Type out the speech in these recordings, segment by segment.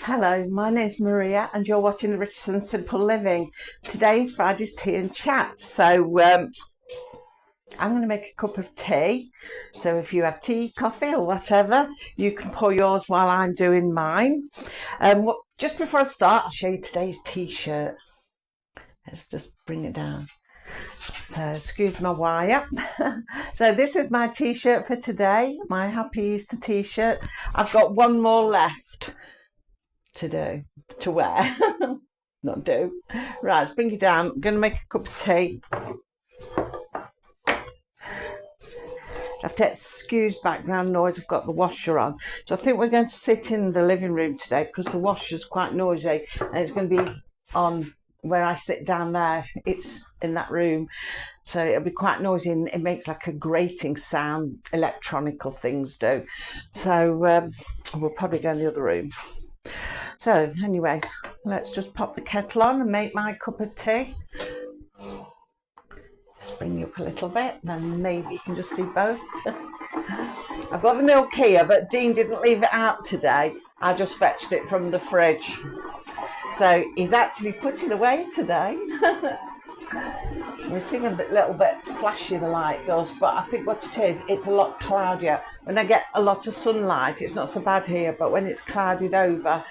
Hello, my name's Maria and you're watching the Richardson Simple Living. Today's Friday's Tea and Chat. I'm going to make a cup of tea. So if you have tea, coffee or whatever, you can pour yours while I'm doing mine. Just before I start, I'll show you today's t-shirt. Let's just bring it down. So excuse my wire. So this is my t-shirt for today, my Happy Easter t-shirt. I've got one more left to wear. Not do. Right, let's bring it down. I'm going to make a cup of tea. I have to excuse background noise. I've got the washer on. So I think we're going to sit in the living room today because the washer's quite noisy and it's going to be on where I sit down there. It's in that room. So it'll be quite noisy and it makes like a grating sound, electronical things do. So we'll probably go in the other room. So anyway, let's just pop the kettle on and make my cup of tea. Just bring you up a little bit, then maybe you can just see both. I've got the milk here, but Dean didn't leave it out today. I just fetched it from the fridge. So he's actually put it away today. We're seeing a little bit flashy, the light does, but I think what it is, it's a lot cloudier. When I get a lot of sunlight, it's not so bad here, but when it's clouded over,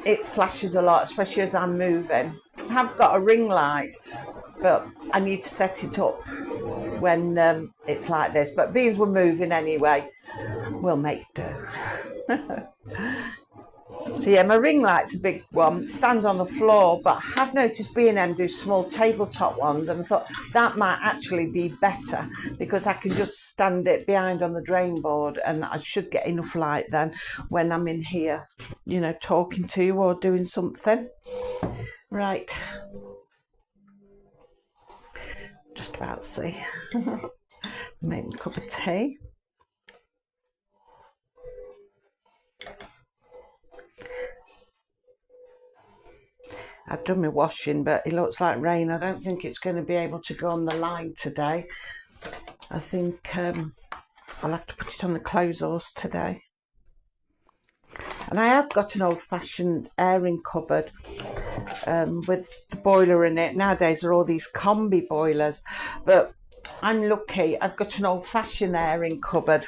it flashes a lot, especially as I'm moving. I have got a ring light, but I need to set it up when it's like this. But beans were moving anyway, we'll make do. So yeah, my ring light's a big one. It stands on the floor, but I have noticed B&M do small tabletop ones, and I thought that might actually be better because I can just stand it behind on the drain board, and I should get enough light then when I'm in here, you know, talking to you or doing something. Right. Just about to see. Making a cup of tea. I've done my washing, but it looks like rain. I don't think it's going to be able to go on the line today. I think I'll have to put it on the clothes horse today. And I have got an old-fashioned airing cupboard with the boiler in it. Nowadays there are all these combi boilers, but I'm lucky. I've got an old-fashioned airing cupboard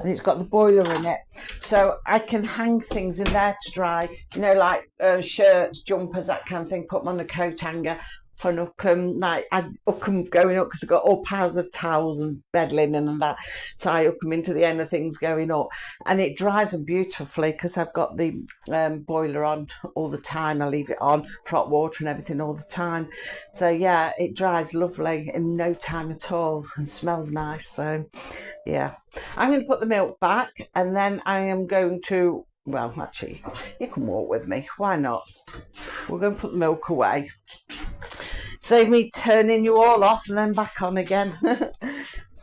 and it's got the boiler in it, so I can hang things in there to dry, you know, like shirts, jumpers, that kind of thing. Put them on a coat hanger, and hook them, like I hook them going up because I've got all piles of towels and bed linen and that, so I hook them into the end of things going up, and it dries them beautifully because I've got the boiler on all the time. I leave it on for hot water and everything all the time, so yeah, it dries lovely in no time at all and smells nice. So yeah, I'm going to put the milk back, and then I am going to, well, actually, you can walk with me. Why not? We're going to put the milk away. Save me turning you all off and then back on again.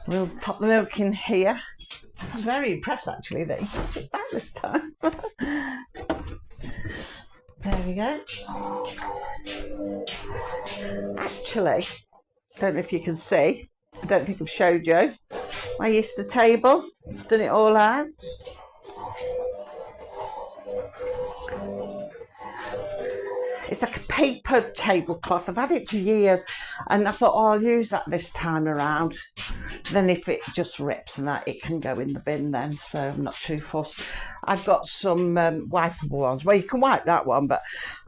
We'll pop the milk in here. I'm very impressed, actually, that you put it back this time. There we go. Actually, don't know if you can see. I don't think I've showed you my Easter table. Done it all out. It's like a paper tablecloth. I've had it for years and I thought, oh, I'll use that this time around. Then if it just rips and that, it can go in the bin then, so I'm not too fussed. I've got some wipeable ones. Well, you can wipe that one, but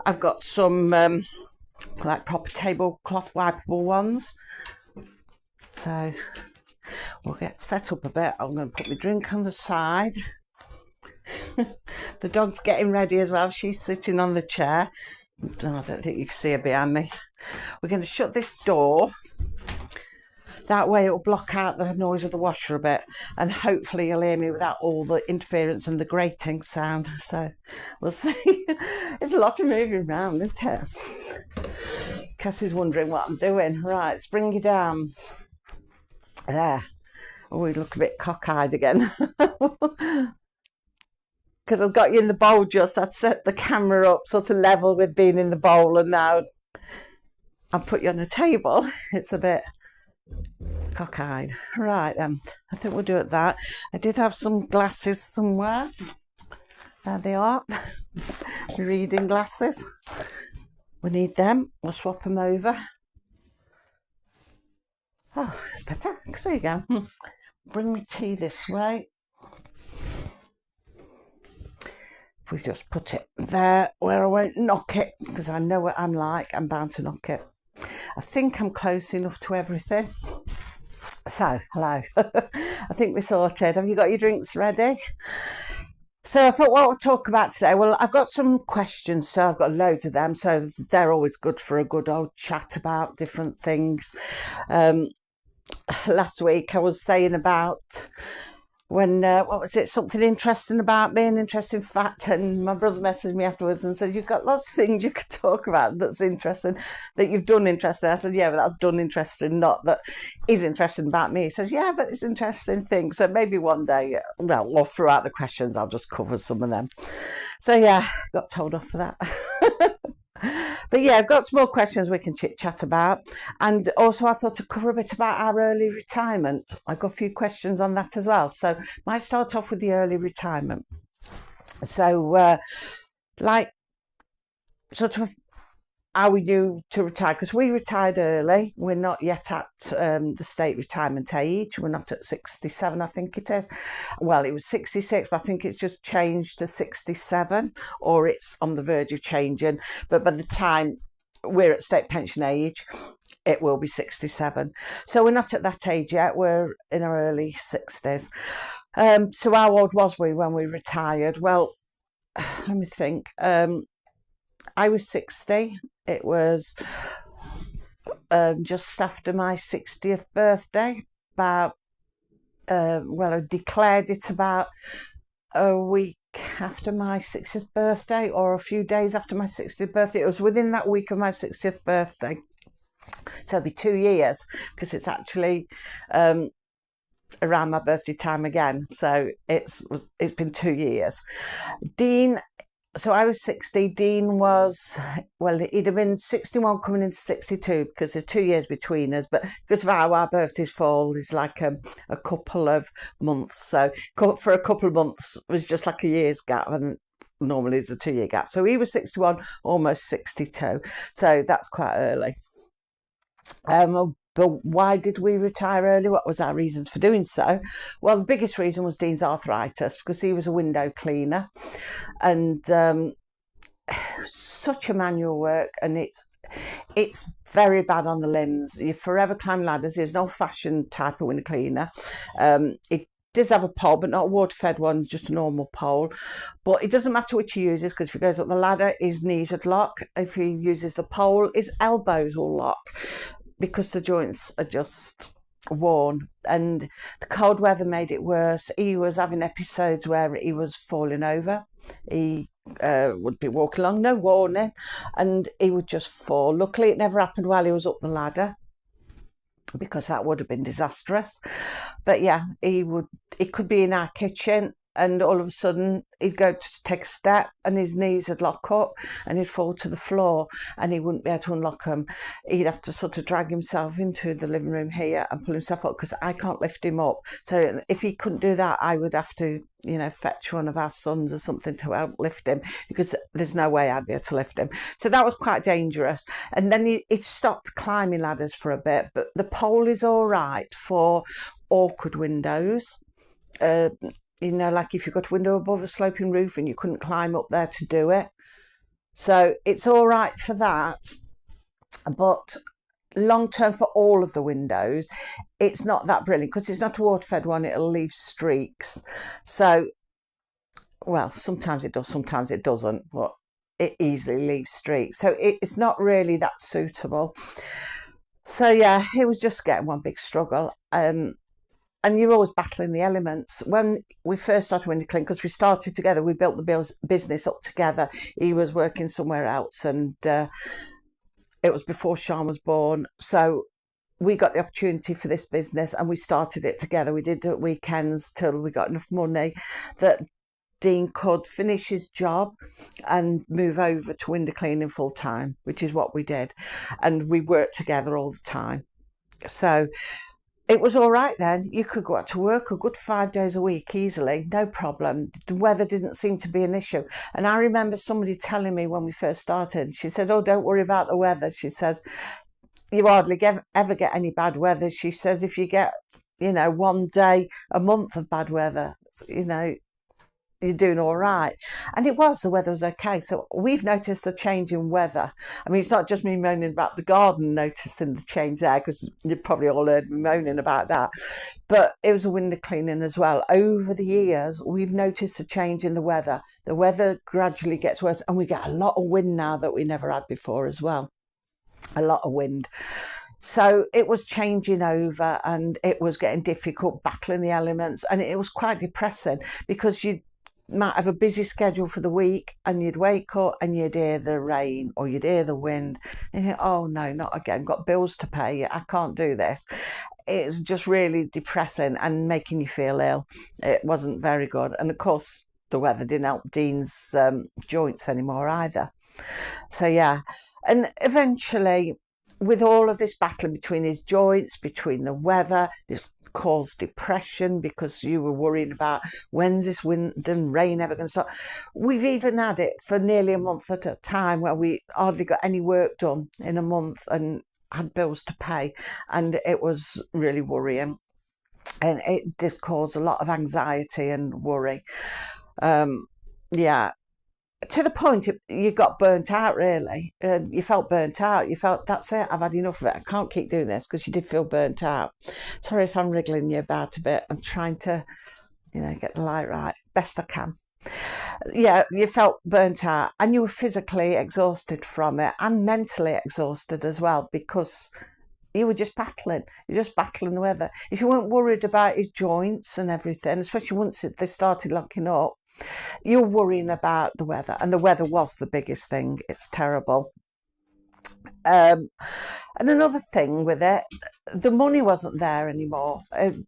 I've got some like proper tablecloth wipeable ones. So we'll get set up a bit. I'm going to put my drink on the side. The dog's getting ready as well. She's sitting on the chair. I don't think you can see her behind me. We're going to shut this door. That way it'll block out the noise of the washer a bit, and hopefully you'll hear me without all the interference and the grating sound. So we'll see. It's a lot of moving around, isn't it? Cassie's wondering what I'm doing. Right, let's bring you down. There. Oh, we look a bit cockeyed again. Because I've got you in the bowl just. I'd set the camera up sort of level with being in the bowl, and now I've put you on a table. It's a bit cockeyed. Right then, I think we'll do it that. I did have some glasses somewhere. There they are. My reading glasses. We need them. We'll swap them over. Oh, that's better. There you go. Bring me tea this way. If we just put it there where I won't knock it, because I know what I'm like, I'm bound to knock it. I think I'm close enough to everything. So, hello. I think we're sorted. Have you got your drinks ready? So I thought, what we'll talk about today. Well, I've got some questions, so I've got loads of them. So they're always good for a good old chat about different things. Last week I was saying about when, what was it, something interesting about me, an interesting fact, and my brother messaged me afterwards and said, you've got lots of things you could talk about that's interesting, that you've done interesting. I said, yeah, but that's done interesting, not that is interesting about me. He says, yeah, but it's interesting things. So maybe one day, well, or throughout the questions, I'll just cover some of them. So yeah, got told off for that. But yeah, I've got some more questions we can chit chat about. And also I thought to cover a bit about our early retirement. I've got a few questions on that as well. So might start off with the early retirement. So like sort of how we knew to retire, because we retired early. We're not yet at the state retirement age. We're not at 67, I think it is. Well, it was 66, but I think it's just changed to 67, or it's on the verge of changing. But by the time we're at state pension age, it will be 67. So we're not at that age yet. We're in our early 60s. So how old was we when we retired? Well, let me think. I was 60. It was just after my 60th birthday. I declared it about a week after my 60th birthday, or a few days after my 60th birthday. It was within that week of my 60th birthday. So it'll be 2 years, because it's actually around my birthday time again. So it's been 2 years. Dean. So I was 60, Dean was, well, he'd have been 61 coming into 62, because there's 2 years between us, but because of how our birthdays fall, there's like a couple of months. So for a couple of months, it was just like a year's gap, and normally it's a 2 year gap. So he was 61, almost 62. So that's quite early. But why did we retire early? What was our reasons for doing so? Well, the biggest reason was Dean's arthritis, because he was a window cleaner, and such a manual work, and it's very bad on the limbs. You forever climb ladders. He's an old-fashioned type of window cleaner. It does have a pole, but not a water-fed one, just a normal pole. But it doesn't matter which he uses, because if he goes up the ladder, his knees would lock. If he uses the pole, his elbows will lock, because the joints are just worn, and the cold weather made it worse. He was having episodes where he was falling over. He would be walking along, no warning, and he would just fall. Luckily, it never happened while he was up the ladder, because that would have been disastrous. But yeah, it could be in our kitchen, and all of a sudden he'd go to take a step and his knees would lock up and he'd fall to the floor, and he wouldn't be able to unlock them. He'd have to sort of drag himself into the living room here and pull himself up, because I can't lift him up. So if he couldn't do that, I would have to, fetch one of our sons or something to help lift him, because there's no way I'd be able to lift him. So that was quite dangerous. And then he stopped climbing ladders for a bit, but the pole is all right for awkward windows. Like if you've got a window above a sloping roof and you couldn't climb up there to do it. So it's all right for that. But long term, for all of the windows, it's not that brilliant, because it's not a water-fed one. It'll leave streaks. So, well, sometimes it does, sometimes it doesn't, but it easily leaves streaks. So it's not really that suitable. So yeah, it was just getting one big struggle. And you're always battling the elements. When we first started window cleaning, because we started together, we built the business up together. He was working somewhere else, and it was before Sean was born. So we got the opportunity for this business, and we started it together. We did it at weekends till we got enough money that Dean could finish his job and move over to window cleaning full time, which is what we did. And we worked together all the time. So it was all right then. You could go out to work a good 5 days a week easily, no problem. The weather didn't seem to be an issue. And I remember somebody telling me when we first started, she said, oh, don't worry about the weather. She says, you hardly ever get any bad weather. She says, if you get, 1 day a month of bad weather, you're doing all right. And the weather was okay. So we've noticed a change in weather. I mean, it's not just me moaning about the garden, noticing the change there, because you've probably all heard me moaning about that. But it was a window cleaning as well. Over the years, we've noticed a change in the weather. The weather gradually gets worse, and we get a lot of wind now that we never had before as well. A lot of wind. So it was changing over, and it was getting difficult battling the elements, and it was quite depressing because you might have a busy schedule for the week, and you'd wake up and you'd hear the rain or you'd hear the wind, and you think, oh no, not again, got bills to pay, I can't do this. It's just really depressing and making you feel ill. It wasn't very good. And of course the weather didn't help Dean's joints anymore either. So yeah, and eventually, with all of this battling between his joints, between the weather, this caused depression because you were worrying about when's this wind and rain ever going to stop. We've even had it for nearly a month at a time where we hardly got any work done in a month and had bills to pay, and it was really worrying, and it just caused a lot of anxiety and worry. Yeah, to the point you got burnt out, really. You felt burnt out. You felt, that's it, I've had enough of it, I can't keep doing this, because you did feel burnt out. Sorry if I'm wriggling you about a bit. I'm trying to, get the light right best I can. Yeah, you felt burnt out, and you were physically exhausted from it, and mentally exhausted as well, because you were just battling. You're just battling the weather. If you weren't worried about his joints and everything, especially once they started locking up, you're worrying about the weather, and the weather was the biggest thing. It's terrible. And another thing with it, the money wasn't there anymore.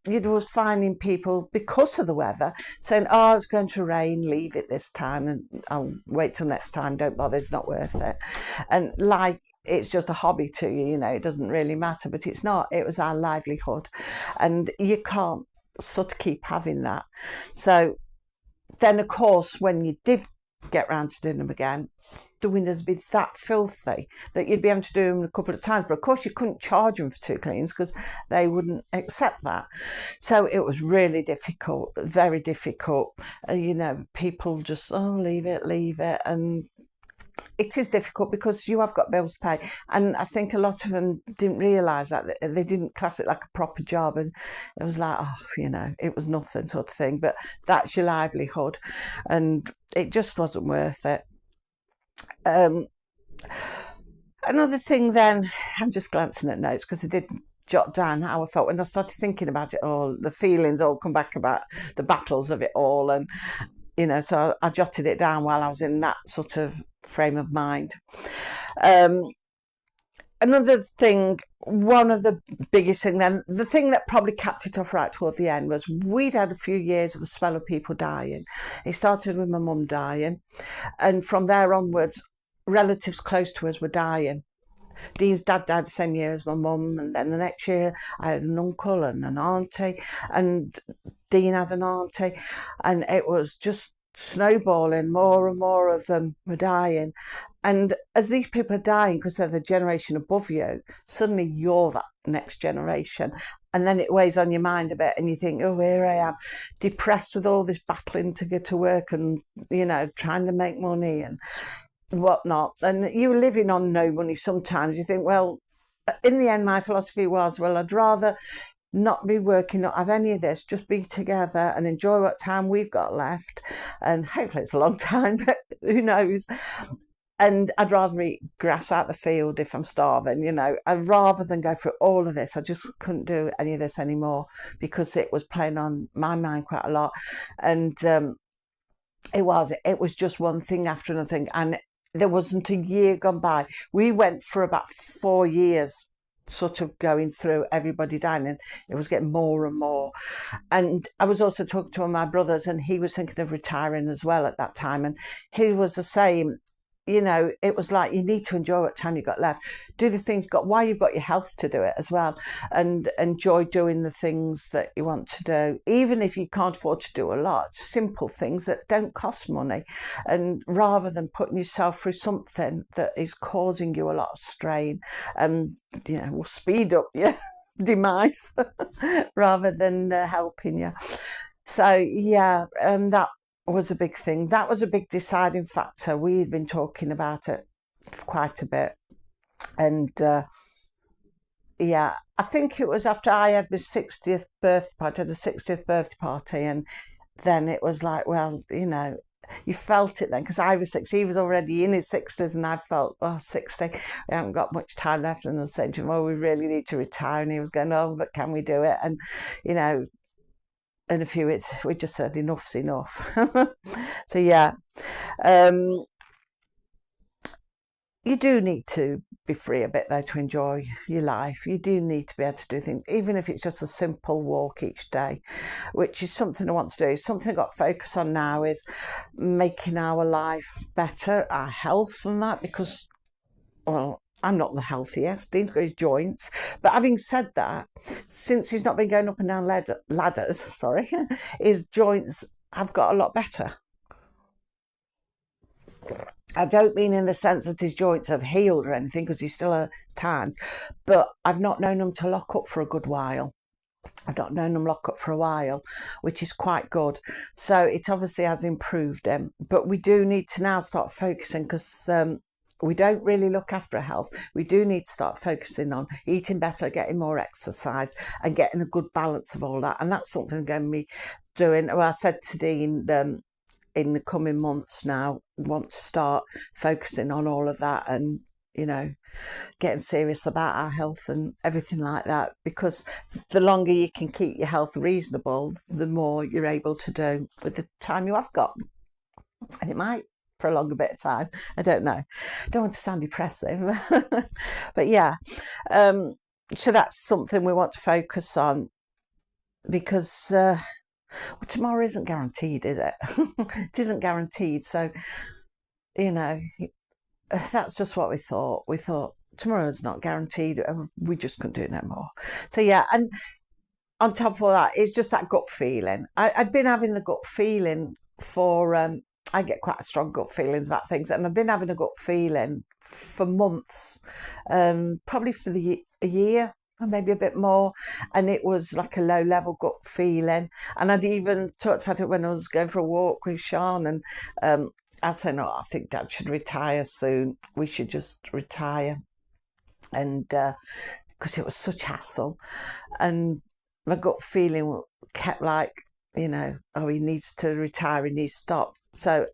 You was finding people, because of the weather, saying, oh, it's going to rain, leave it this time, and I'll wait till next time, don't bother, it's not worth it. And like, it's just a hobby to you, it doesn't really matter, but it's not. It was our livelihood, and you can't sort of keep having that. So then, of course, when you did get round to doing them again, the windows would be that filthy that you'd be able to do them a couple of times. But of course, you couldn't charge them for 2 cleans because they wouldn't accept that. So it was really difficult, very difficult. People just, oh, leave it. And it is difficult because you have got bills to pay, and I think a lot of them didn't realise that. They didn't class it like a proper job, and it was like, it was nothing sort of thing, but that's your livelihood, and it just wasn't worth it. Another thing then, I'm just glancing at notes because I did jot down how I felt when I started thinking about it all. The feelings all come back about the battles of it all, and so I jotted it down while I was in that sort of frame of mind. Another thing, one of the biggest thing then, the thing that probably capped it off right towards the end, was we'd had a few years of the spell of people dying. It started with my mum dying, and from there onwards, relatives close to us were dying. Dean's dad died the same year as my mum, and then the next year I had an uncle and an auntie, and Dean had an auntie, and it was just snowballing. More and more of them were dying, and as these people are dying because they're the generation above you, suddenly you're that next generation, and then it weighs on your mind a bit, and you think, oh, here I am, depressed with all this battling to get to work, and trying to make money and whatnot, and you're living on no money sometimes. You think, well, in the end, my philosophy was, well, I'd rather not be working, not have any of this, just be together and enjoy what time we've got left, and hopefully it's a long time, but who knows. And I'd rather eat grass out the field if I'm starving, I'd rather than go through all of this. I just couldn't do any of this anymore because it was playing on my mind quite a lot, and it was just one thing after another thing, and there wasn't a year gone by. We went for about 4 years sort of going through everybody dying, and it was getting more and more. And I was also talking to one of my brothers, and he was thinking of retiring as well at that time, and he was the same. you know, it was like, you need to enjoy what time you got left. Do the things you've got while you've got your health to do it as well, and enjoy doing the things that you want to do, even if you can't afford to do a lot. Simple things that don't cost money, and rather than putting yourself through something that is causing you a lot of strain, and you know, will speed up your demise rather than helping you. So yeah, that was a big thing. That was a big deciding factor. We had been talking about it for quite a bit, and yeah, I think it was after I had my 60th birthday party. I had a 60th birthday party, and then it was like, well, you know, you felt it then, because I was 60, he was already in his 60s, and I felt, oh, 60, we haven't got much time left. And I was saying to him, oh, we really need to retire. And he was going, oh, but can we do it? And, you know, in a few weeks, we just said enough's enough. So yeah, you do need to be free a bit though to enjoy your life. You do need to be able to do things, even if it's just a simple walk each day, which is something I want to do. Something I've got to focus on now is making our life better, our health and that, because, well, I'm not the healthiest. Dean's got his joints. But having said that, since he's not been going up and down ladders, sorry, his joints have got a lot better. I don't mean in the sense that his joints have healed or anything, because he still has times, but I've not known him to lock up for a good while. I've not known him lock up for a while, which is quite good. So it obviously has improved him. But we do need to now start focusing, because we don't really look after our health. We do need to start focusing on eating better, getting more exercise, and getting a good balance of all that. And that's something I'm going to be doing. Well, I said to Dean, in the coming months now, want to start focusing on all of that, and, you know, getting serious about our health and everything like that, because the longer you can keep your health reasonable, the more you're able to do with the time you have got. And it might for a longer bit of time, I don't know. I don't want to sound depressive. But yeah, so that's something we want to focus on, because well, tomorrow isn't guaranteed, is it? It isn't guaranteed. So, you know, that's just what we thought. We thought tomorrow's not guaranteed. We just couldn't do it no more. So yeah, and on top of all that, it's just that gut feeling. I'd been having the gut feeling for, I get quite strong gut feelings about things, and I've been having a gut feeling for months, probably for a year, or maybe a bit more, and it was like a low level gut feeling. And I'd even talked about it when I was going for a walk with Sean, and I said, no, I think Dad should retire soon. We should just retire. And because it was such hassle, and my gut feeling kept like, you know, oh, he needs to retire, he needs to stop. So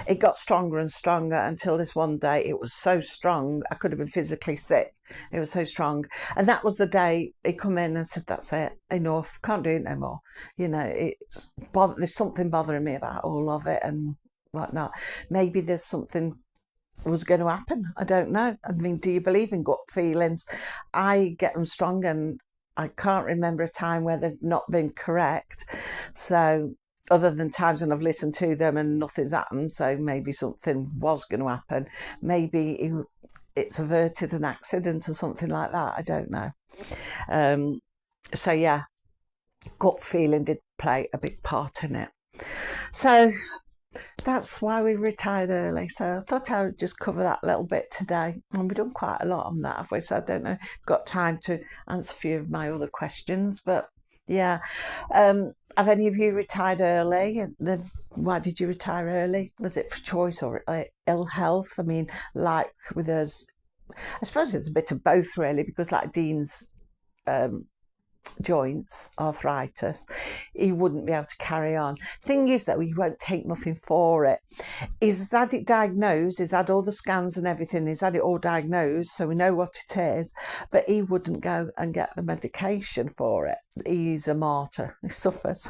it got stronger and stronger until this one day it was so strong I could have been physically sick. It was so strong. And that was the day he come in and said, that's it, enough, can't do it no more. You know, there's something bothering me about all of it and whatnot. Maybe there's something was going to happen. I don't know. I mean, do you believe in gut feelings? I get them strong, and I can't remember a time where they've not been correct. So other than times when I've listened to them and nothing's happened, so maybe something was going to happen. Maybe it's averted an accident or something like that. I don't know. So yeah, gut feeling did play a big part in it. So that's why we retired early. So I thought I would just cover that little bit today. And we've done quite a lot on that, have we? So I don't know, got time to answer a few of my other questions. But yeah, have any of you retired early? Why did you retire early? Was it for choice or ill health? I mean, like with us, I suppose it's a bit of both really, because like Dean's joints, arthritis, he wouldn't be able to carry on. Thing is though, he won't take nothing for it. He's had it diagnosed, he's had all the scans and everything, he's had it all diagnosed, so we know what it is, but he wouldn't go and get the medication for it. He's a martyr, he suffers.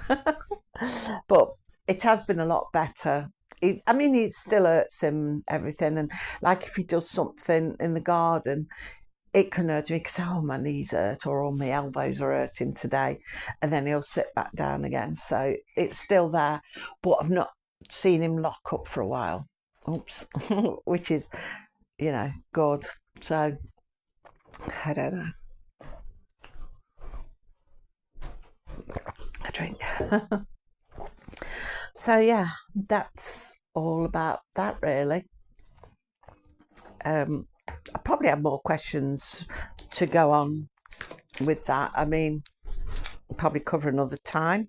But it has been a lot better. I mean, it still hurts him, everything, and like if he does something in the garden, it can hurt me because, oh, my knees hurt or all my elbows are hurting today. And then he'll sit back down again. So it's still there. But I've not seen him lock up for a while, Oops, which is, good. So I don't know. A drink. So yeah, that's all about that really. I probably have more questions to go on with that. I mean, I'll probably cover another time.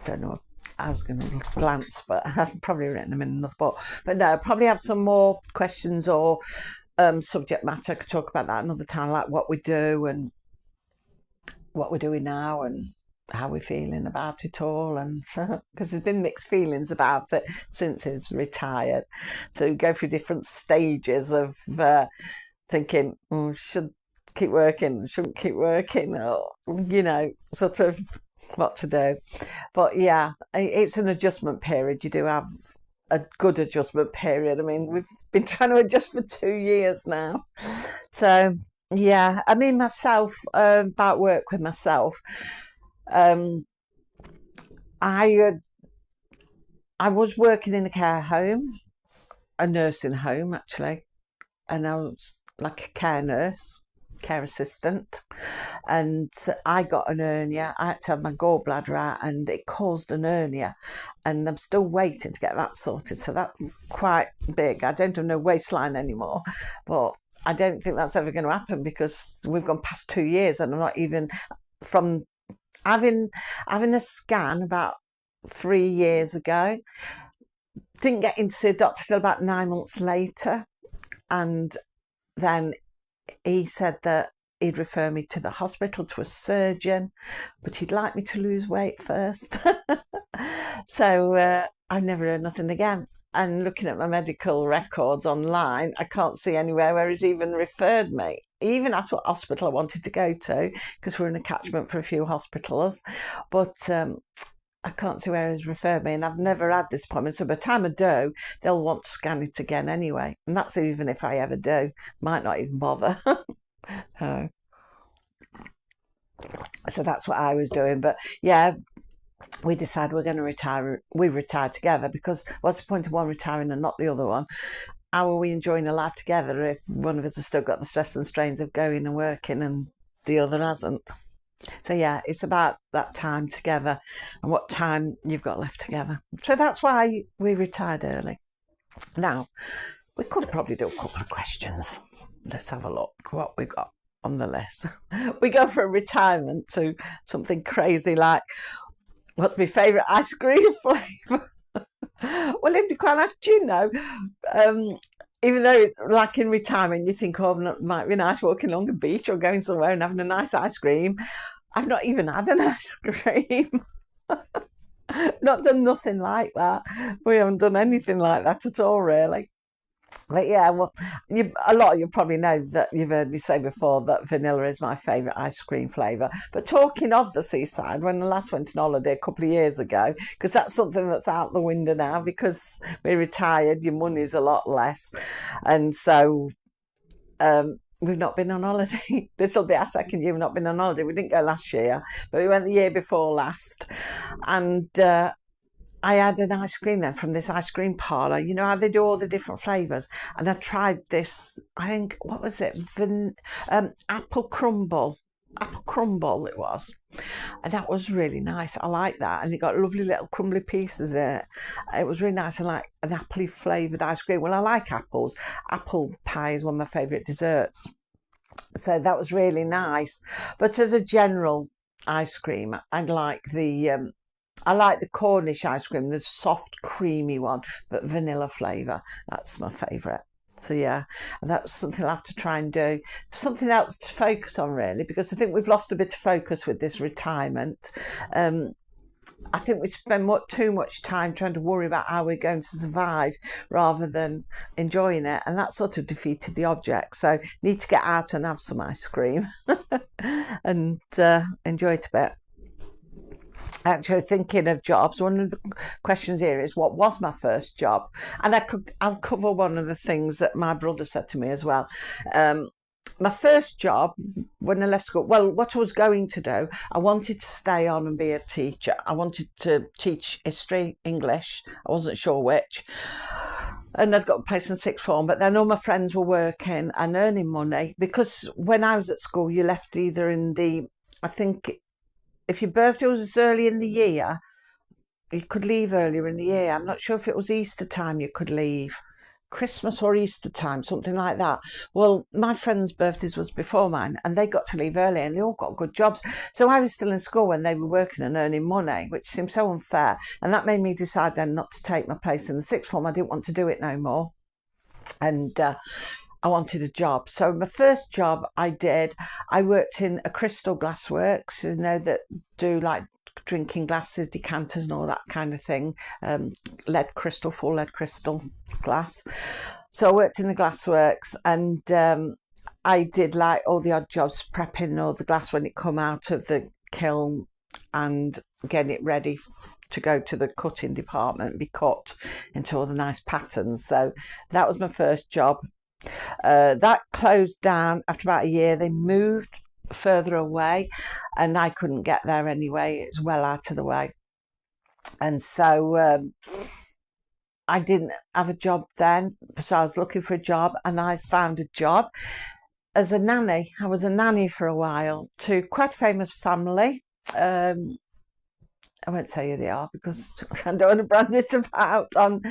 Don't know. I was going to glance, but I've probably written them in another book. But no, I'll probably have some more questions or subject matter. I could talk about that another time, like what we do and what we're doing now and how we're feeling about it all. And because there's been mixed feelings about it since he's retired. So we go through different stages of thinking, should keep working, shouldn't keep working, or, sort of what to do. But yeah, it's an adjustment period. You do have a good adjustment period. I mean, we've been trying to adjust for 2 years now. So yeah, I mean, myself, about work with myself, I was working in a care home, a nursing home actually, and I was like a care assistant, and I got an hernia. I had to have my gallbladder out and it caused an hernia, and I'm still waiting to get that sorted, so that's quite big. I don't have no waistline anymore, but I don't think that's ever going to happen because we've gone past 2 years and I'm not even from having a scan about 3 years ago. Didn't get into see a doctor till about 9 months later, and then he said that he'd refer me to the hospital to a surgeon, but he'd like me to lose weight first. So I've never heard nothing again. And looking at my medical records online, I can't see anywhere where he's even referred me. He even asked what hospital I wanted to go to, because we're in a catchment for a few hospitals, but I can't see where he's referred me, and I've never had this appointment. So by the time I do, they'll want to scan it again anyway. And that's even if I ever do. Might not even bother. So that's what I was doing. But yeah, we decided we're going to retire. We retired together, because what's the point of one retiring and not the other one? How are we enjoying a life together if one of us has still got the stress and strains of going and working and the other hasn't? So yeah, it's about that time together and what time you've got left together. So that's why we retired early. Now, we could probably do a couple of questions. Let's have a look what we got on the list. We go from retirement to something crazy like, what's my favourite ice cream flavour? Well, it'd be quite nice, even though, like in retirement, you think, it might be nice walking along a beach or going somewhere and having a nice ice cream. I've not even had an ice cream. Not done nothing like that. We haven't done anything like that at all, really. But yeah, well, a lot of you probably know that you've heard me say before that vanilla is my favourite ice cream flavour. But talking of the seaside, when I last went on holiday a couple of years ago, because that's something that's out the window now, because we're retired, your money's a lot less. And so we've not been on holiday. This will be our second year we've not been on holiday. We didn't go last year, but we went the year before last. And I had an ice cream then from this ice cream parlour. You know how they do all the different flavours? And I tried this, I think, what was it? Apple crumble. Apple crumble it was. And that was really nice. I like that. And it got lovely little crumbly pieces in it. It was really nice. I like an apple flavoured ice cream. Well, I like apples. Apple pie is one of my favourite desserts. So that was really nice. But as a general ice cream, I like the Cornish ice cream, the soft, creamy one, but vanilla flavour. That's my favourite. So yeah, that's something I'll have to try and do. Something else to focus on, really, because I think we've lost a bit of focus with this retirement. I think we spend too much time trying to worry about how we're going to survive rather than enjoying it, and that sort of defeated the object. So need to get out and have some ice cream and enjoy it a bit. Actually, thinking of jobs, one of the questions here is, what was my first job? And I'll cover one of the things that my brother said to me as well. my first job when I left school, well, what I was going to do, I wanted to stay on and be a teacher. I wanted to teach history, English. I wasn't sure which. And I'd got a place in sixth form, but then all my friends were working and earning money, because when I was at school, you left either in I think if your birthday was early in the year, you could leave earlier in the year. I'm not sure if it was Easter time you could leave. Christmas or Easter time, something like that. Well, my friends' birthdays was before mine, and they got to leave early, and they all got good jobs. So I was still in school when they were working and earning money, which seemed so unfair. And that made me decide then not to take my place in the sixth form. I didn't want to do it no more. And I wanted a job. So my first job I worked in a crystal glass works, that do like drinking glasses, decanters and all that kind of thing, full lead crystal glass. So I worked in the glassworks, and I did like all the odd jobs, prepping all the glass when it come out of the kiln and getting it ready to go to the cutting department and be cut into all the nice patterns. So that was my first job. That closed down after about a year. They moved further away, and I couldn't get there anyway. It's well out of the way, and so I didn't have a job then. So I was looking for a job, and I found a job as a nanny. I was a nanny for a while to quite a famous family. I won't say who they are because I don't want to brand it about on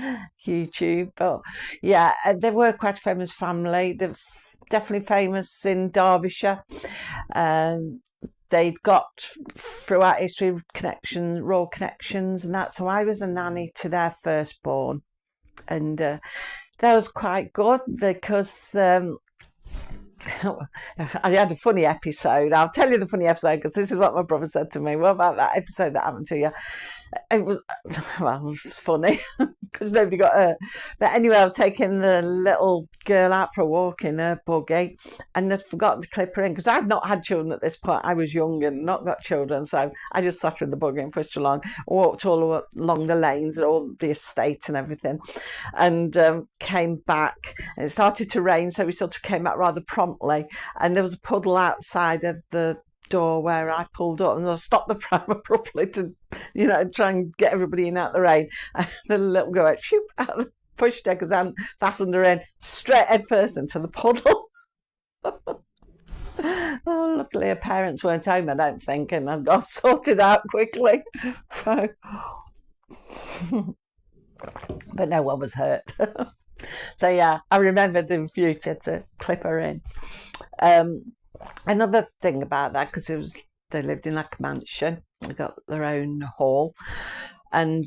YouTube, but yeah, they were quite a famous family. They're definitely famous in Derbyshire. They'd got throughout history royal connections and that. So I was a nanny to their firstborn, and that was quite good because I had a funny episode. I'll tell you the funny episode because this is what my brother said to me. What about that episode that happened to you? It was funny because nobody got hurt. But anyway, I was taking the little girl out for a walk in her buggy, and I'd forgotten to clip her in because I'd not had children at this point. I was young and not got children, so I just sat her in the buggy and pushed along, walked all along the lanes and all the estate and everything, and came back. And it started to rain, so we sort of came back rather promptly, and there was a puddle outside of the door where I pulled up, and I stopped the pram abruptly to, try and get everybody in out the rain. And the little girl went shoop out the push deck as I fastened her in straight head first into the puddle. Oh, luckily her parents weren't home, I don't think, and I got sorted out quickly. So, but no one was hurt. So yeah, I remembered in future to clip her in. Another thing about that, because they lived in like a mansion, they got their own hall, and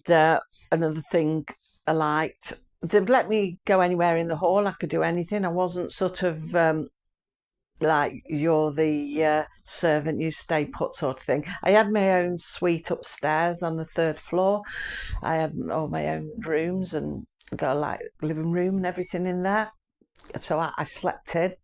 another thing I liked, they'd let me go anywhere in the hall. I could do anything. I wasn't sort of like you're the servant, you stay put sort of thing. I had my own suite upstairs on the third floor. I had all my own rooms and got a like living room and everything in there. So I slept in,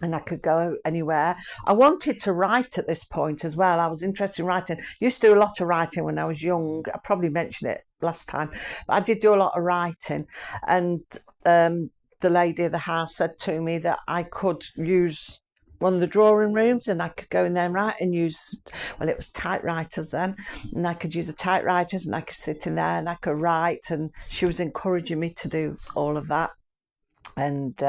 and I could go anywhere. I wanted to write at this point as well. I was interested in writing. Used to do a lot of writing when I was young. I probably mentioned it last time, but I did do a lot of writing. And the lady of the house said to me that I could use one of the drawing rooms, and I could go in there and write and use, well, it was typewriters then, and I could use the typewriters and I could sit in there and I could write, and she was encouraging me to do all of that. And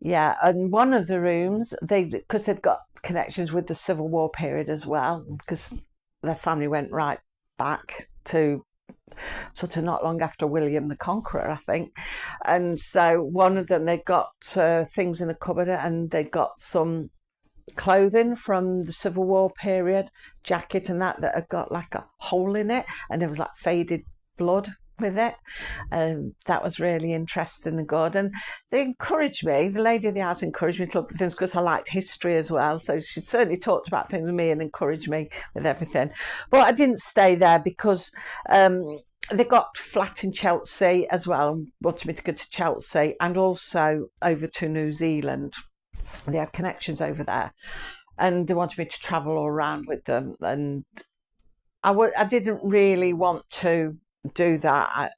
yeah, and one of the rooms, because they'd got connections with the Civil War period as well, because their family went right back to sort of not long after William the Conqueror, I think. And so one of them, they got things in a cupboard, and they got some clothing from the Civil War period, jacket and that had got like a hole in it, and there was like faded blood with it. That was really interesting and good. And they encouraged me, the lady of the house encouraged me to look at things because I liked history as well. So she certainly talked about things with me and encouraged me with everything. But I didn't stay there because they got flat in Chelsea as well and wanted me to go to Chelsea and also over to New Zealand. They had connections over there, and they wanted me to travel all around with them. And I didn't really want to do that.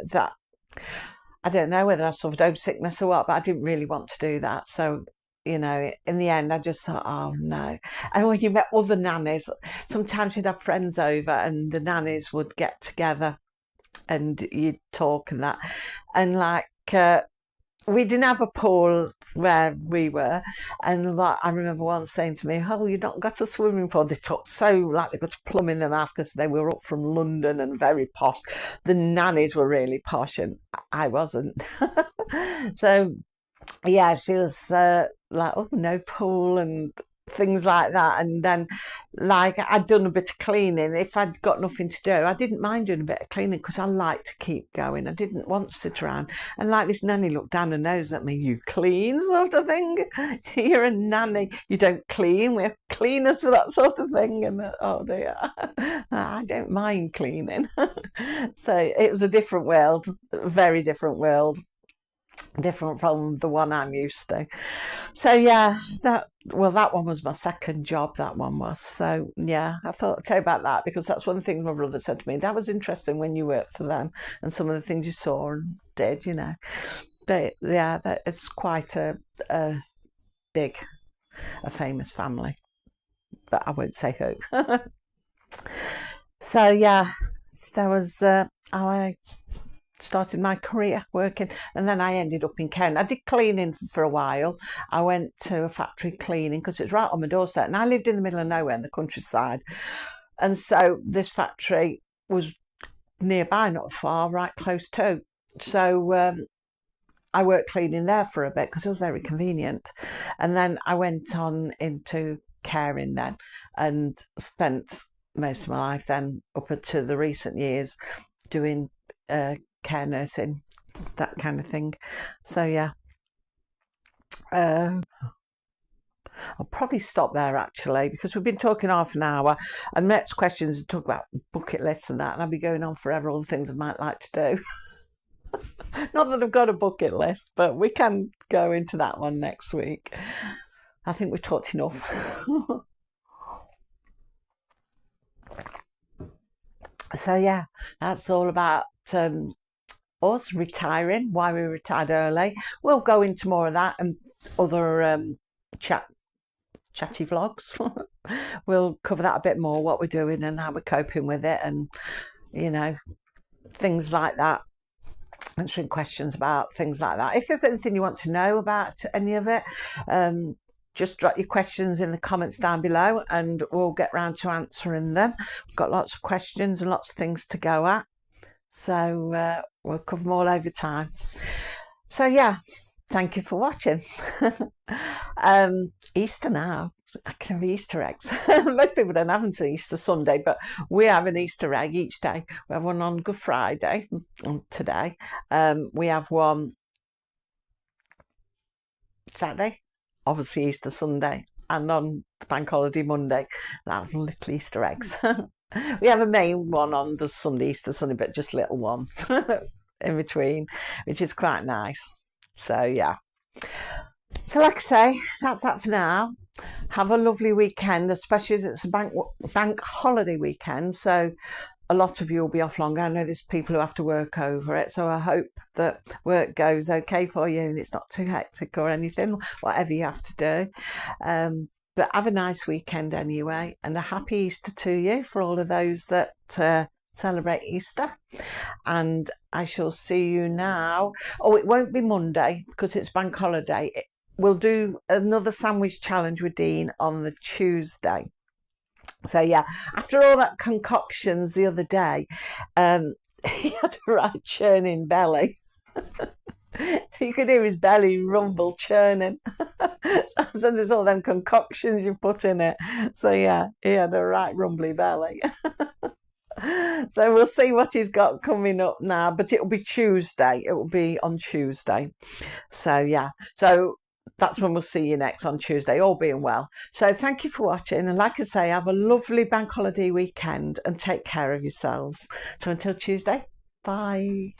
I don't know whether I suffered homesickness or what, but I didn't really want to do that. So you know, in the end, I just thought, oh no. And when you met other nannies, sometimes you'd have friends over and the nannies would get together and you'd talk and that. And like, we didn't have a pool where we were, and like, I remember once saying to me, "Oh, you've not got a swimming pool." They talked so like they got a plum in their mouth because they were up from London and very posh. The nannies were really posh, and I wasn't. So yeah, she was like, "Oh, no pool," and things like that. And then like I'd done a bit of cleaning. If I'd got nothing to do, I didn't mind doing a bit of cleaning because I like to keep going. I didn't want to sit around. And like this nanny looked down her nose at me, "You clean," sort of thing. "You're a nanny, you don't clean. We have cleaners for that sort of thing." And oh dear, I don't mind cleaning. So it was a different world, a very different world, different from the one I'm used to. So yeah, that one was my second job, that one was. So yeah, I thought I'd tell you about that because that's one thing my brother said to me. That was interesting when you worked for them and some of the things you saw and did, you know. But yeah, that it's quite a big, a famous family. But I won't say who. So yeah, that was how I started my career working, and then I ended up in Kent. I did cleaning for a while. I went to a factory cleaning because it's right on my doorstep, and I lived in the middle of nowhere in the countryside, and so this factory was nearby, not far, right close to. So I worked cleaning there for a bit because it was very convenient, and then I went on into caring then, and spent most of my life then up to the recent years doing care nursing, that kind of thing. So yeah, I'll probably stop there actually because we've been talking half an hour, and next questions talk about bucket lists and that, and I'll be going on forever, all the things I might like to do. Not that I've got a bucket list, but we can go into that one next week. I think we've talked enough. So yeah, that's all about us retiring, why we retired early. We'll go into more of that and other chatty vlogs. We'll cover that a bit more, what we're doing and how we're coping with it, and you know, things like that, answering questions about things like that. If there's anything you want to know about any of it, just drop your questions in the comments down below and we'll get round to answering them. We've got lots of questions and lots of things to go at, so we'll cover them all over time. So yeah, thank you for watching. Easter now, I can have Easter eggs. Most people don't have them until Easter Sunday, but we have an Easter egg each day. We have one on Good Friday, today. We have one Saturday, obviously Easter Sunday, and on Bank Holiday Monday, that's little Easter eggs. We have a main one on the Sunday, Easter Sunday, but just a little one in between, which is quite nice. So yeah. So like I say, that's that for now. Have a lovely weekend, especially as it's a bank holiday weekend. So a lot of you will be off longer. I know there's people who have to work over it. So I hope that work goes okay for you and it's not too hectic or anything, whatever you have to do. But have a nice weekend anyway, and a happy Easter to you for all of those that celebrate Easter. And I shall see you now. Oh, it won't be Monday because it's bank holiday. We'll do another sandwich challenge with Dean on the Tuesday. So yeah, after all that concoctions the other day, he had a right churning belly. You could hear his belly rumble, churning. So there's all them concoctions you put in it. So yeah, he had a right rumbly belly. So we'll see what he's got coming up now, but it'll be Tuesday. It will be on Tuesday. So yeah, so that's when we'll see you next, on Tuesday, all being well. So thank you for watching, and like I say, have a lovely bank holiday weekend and take care of yourselves. So until Tuesday, bye.